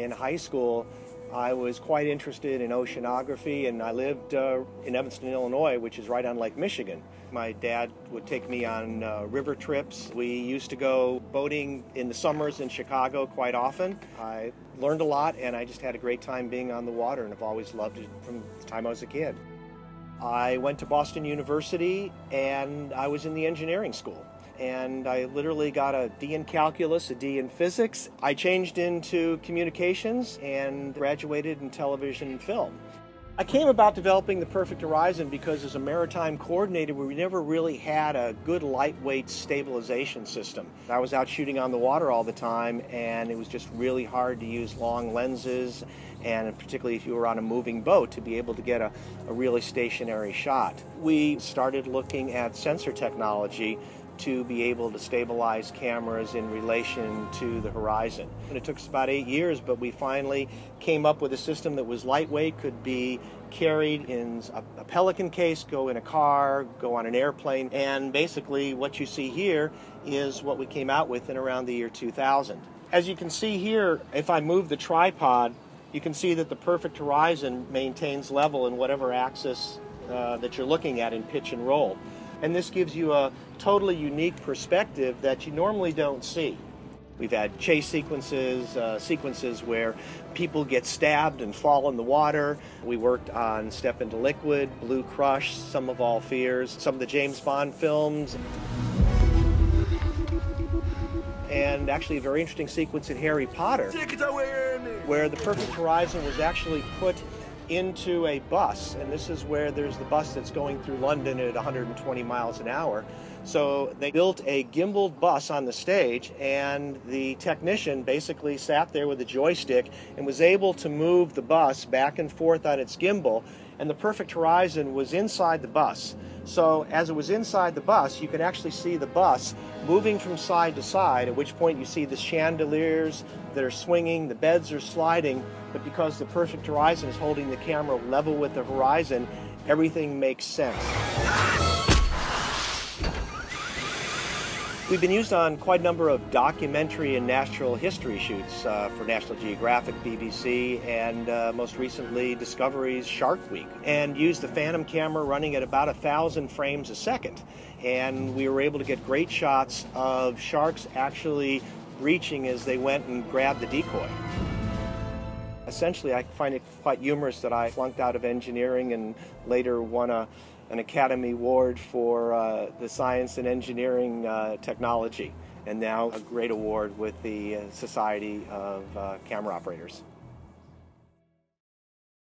in high school, I was quite interested in oceanography, and I lived in Evanston, Illinois, which is right on Lake Michigan. My dad would take me on river trips. We used to go boating in the summers in Chicago quite often. I learned a lot, and I just had a great time being on the water, and I've always loved it from the time I was a kid. I went to Boston University, and I was in the engineering school. And I literally got a D in calculus, a D in physics. I changed into communications and graduated in television and film. I came about developing the Perfect Horizon because as a maritime coordinator, we never really had a good lightweight stabilization system. I was out shooting on the water all the time, and it was just really hard to use long lenses, and particularly if you were on a moving boat, to be able to get a really stationary shot. We started looking at sensor technology to be able to stabilize cameras in relation to the horizon. And it took us about 8 years, but we finally came up with a system that was lightweight, could be carried in a Pelican case, go in a car, go on an airplane, and basically what you see here is what we came out with in around the year 2000. As you can see here, if I move the tripod, you can see that the Perfect Horizon maintains level in whatever axis that you're looking at in pitch and roll. And this gives you a totally unique perspective that you normally don't see. We've had chase sequences, sequences where people get stabbed and fall in the water. We worked on Step into Liquid, Blue Crush, Sum of All Fears, some of the James Bond films. And actually a very interesting sequence in Harry Potter where the Perfect Horizon was actually put into a bus, and this is where there's the bus that's going through London at 120 miles an hour. So they built a gimbaled bus on the stage, and the technician basically sat there with a joystick and was able to move the bus back and forth on its gimbal, and the Perfect Horizon was inside the bus. So as it was inside the bus, you can actually see the bus moving from side to side, at which point you see the chandeliers that are swinging, the beds are sliding, but because the Perfect Horizon is holding the camera level with the horizon, everything makes sense. We've been used on quite a number of documentary and natural history shoots for National Geographic, BBC, and most recently Discovery's Shark Week, and used the Phantom camera running at about 1,000 frames a second. And we were able to get great shots of sharks actually breaching as they went and grabbed the decoy. Essentially, I find it quite humorous that I flunked out of engineering and later won an Academy Award for the science and engineering technology, and now a great award with the Society of Camera Operators.